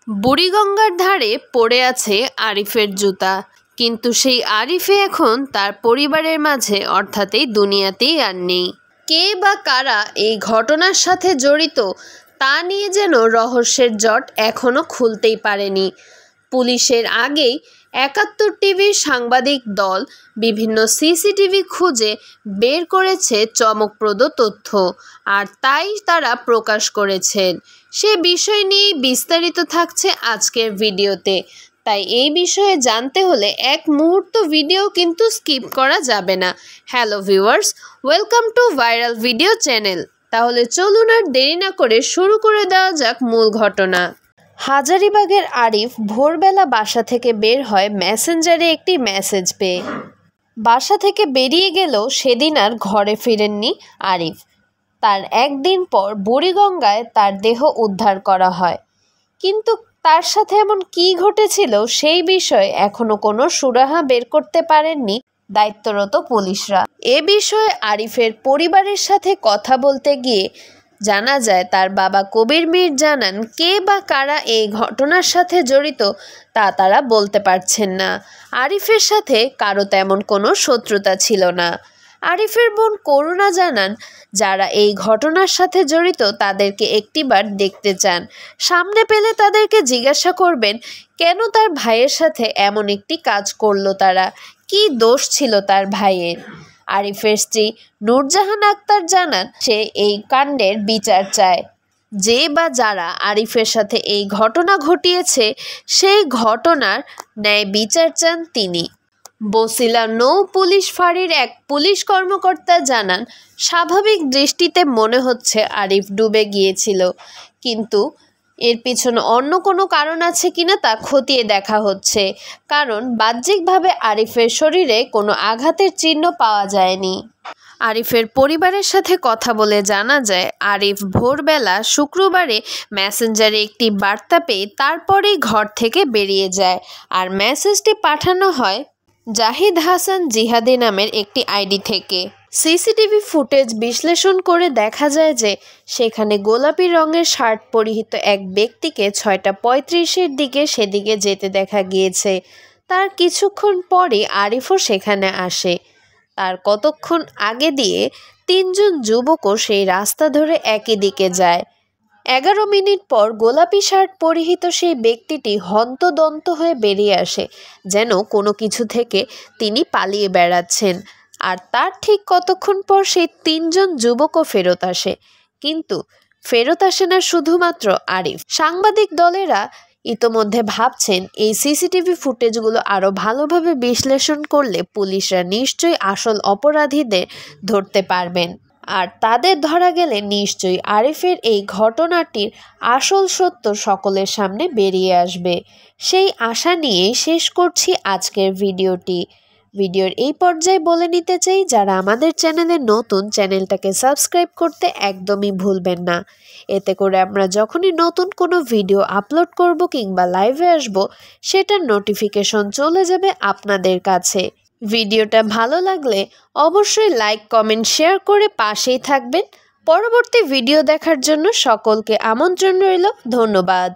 বুড়িগঙ্গার ধারে পড়ে আছে আরিফের জুতা, কিন্তু সেই আরিফে এখন তার পরিবারের মাঝে অর্থাৎ এই দুনিয়াতেই আর নেই। কে বা কারা এই ঘটনার সাথে জড়িত তা নিয়ে যেন রহস্যের জট এখনও খুলতেই পারেনি। পুলিশের আগেই ৭১ টিভির সাংবাদিক দল বিভিন্ন সিসিটিভি খুঁজে বের করেছে চমকপ্রদ তথ্য, আর তাই তারা প্রকাশ করেছেন। সে বিষয় নিয়ে বিস্তারিত থাকছে আজকের ভিডিওতে, তাই এই বিষয়ে জানতে হলে এক মুহূর্ত ভিডিও কিন্তু স্কিপ করা যাবে না। Hello viewers, welcome to viral video channel. তাহলে চলুন আর দেরি না করে শুরু করে দেওয়া যাক মূল ঘটনা। হাজারীবাগের আরিফ ভোরবেলা বাসা থেকে বের হয় মেসেঞ্জারে একটি মেসেজ পেয়ে। বাসা থেকে বেরিয়ে গেলেও সেদিন আর ঘরে ফিরেননি আরিফ। তার একদিন পর বুড়িগঙ্গায় তার দেহ উদ্ধার করা হয়, কিন্তু তার সাথে এমন কী ঘটেছিল সেই বিষয়ে এখনো কোনো সুরাহা বের করতে পারেননি দায়িত্বরত পুলিশরা। এ বিষয়ে আরিফের পরিবারের সাথে কথা বলতে গিয়ে জানা যায়, তার বাবা কবির মির জানান কে বা কারা এই ঘটনার সাথে জড়িত তা তারা বলতে পারছেন না। আরিফের সাথে কারো তেমন কোনো শত্রুতা ছিল না। আরিফের বোন করুণা জানান, যারা এই ঘটনার সাথে জড়িত তাদেরকে একটিবার দেখতে চান। সামনে পেলে তাদেরকে জিজ্ঞাসা করবেন কেন তার ভাইয়ের সাথে এমন একটি কাজ করলো তারা, কি দোষ ছিল তার ভাইয়ের। আরিফের স্ত্রী নূরজাহান আক্তার জানান, সে এই কাণ্ডের বিচার চায়। যে বা যারা আরিফের সাথে এই ঘটনা ঘটিয়েছে সেই ঘটনার ন্যায় বিচার চান তিনি। বছিলা নৌ পুলিশ ফাঁড়ির এক পুলিশ কর্মকর্তা জানান, স্বাভাবিক দৃষ্টিতে মনে হচ্ছে আরিফ ডুবে গিয়েছিল, কিন্তু এর পিছনে অন্য কোনো কারণ আছে কিনা তা খতিয়ে দেখা হচ্ছে, কারণ বাহ্যিকভাবে আরিফের শরীরে কোনো আঘাতের চিহ্ন পাওয়া যায়নি। আরিফের পরিবারের সাথে কথা বলে জানা যায়, আরিফ ভোরবেলা শুক্রবারে মেসেঞ্জারে একটি বার্তা পেয়ে তারপরেই ঘর থেকে বেরিয়ে যায়, আর মেসেজটি পাঠানো হয় জাহিদ হাসান জিহাদি নামের একটি আইডি থেকে। সিসিটিভি ফুটেজ বিশ্লেষণ করে দেখা যায় যে সেখানে গোলাপি রঙের শার্ট পরিহিত এক ব্যক্তিকে ৬টা ৩৫-এর দিকে সেদিকে যেতে দেখা গিয়েছে। তার কিছুক্ষণ পরে আরিফও সেখানে আসে। তার কতক্ষণ আগে দিয়ে ৩জন যুবকও সেই রাস্তা ধরে একই দিকে যায়। ১১ মিনিট পর গোলাপি শার্ট পরিহিত সেই ব্যক্তিটি হন্তদন্ত হয়ে বেরিয়ে আসে, যেন কোনো কিছু থেকে তিনি পালিয়ে বেড়াচ্ছেন। আর তার ঠিক কতক্ষণ পর সেই ৩জন যুবকও ফেরত আসে, কিন্তু ফেরত আসে না শুধুমাত্র আরিফ। সাংবাদিক দলেরা ইতোমধ্যে ভাবছেন এই সিসিটিভি ফুটেজগুলো আরও ভালোভাবে বিশ্লেষণ করলে পুলিশরা নিশ্চয়ই আসল অপরাধীদের ধরতে পারবেন, আর তাদের ধরা গেলে নিশ্চয়ই আরিফের এই ঘটনাটির আসল সত্য সকলের সামনে বেরিয়ে আসবে। সেই আশা নিয়েই শেষ করছি আজকের ভিডিওটি। ভিডিওর এই পর্যায়ে বলে নিতে চাই, যারা আমাদের চ্যানেলে নতুন, চ্যানেলটাকে সাবস্ক্রাইব করতে একদমই ভুলবেন না। এতে করে আমরা যখনই নতুন কোনো ভিডিও আপলোড করব কিংবা লাইভে আসব, সেটার নোটিফিকেশন চলে যাবে আপনাদের কাছে। ভিডিওটা ভালো লাগলে অবশ্যই লাইক, কমেন্ট, শেয়ার করে পাশেই থাকবেন। পরবর্তী ভিডিও দেখার জন্য সকলকে আমন্ত্রণ রইল। ধন্যবাদ।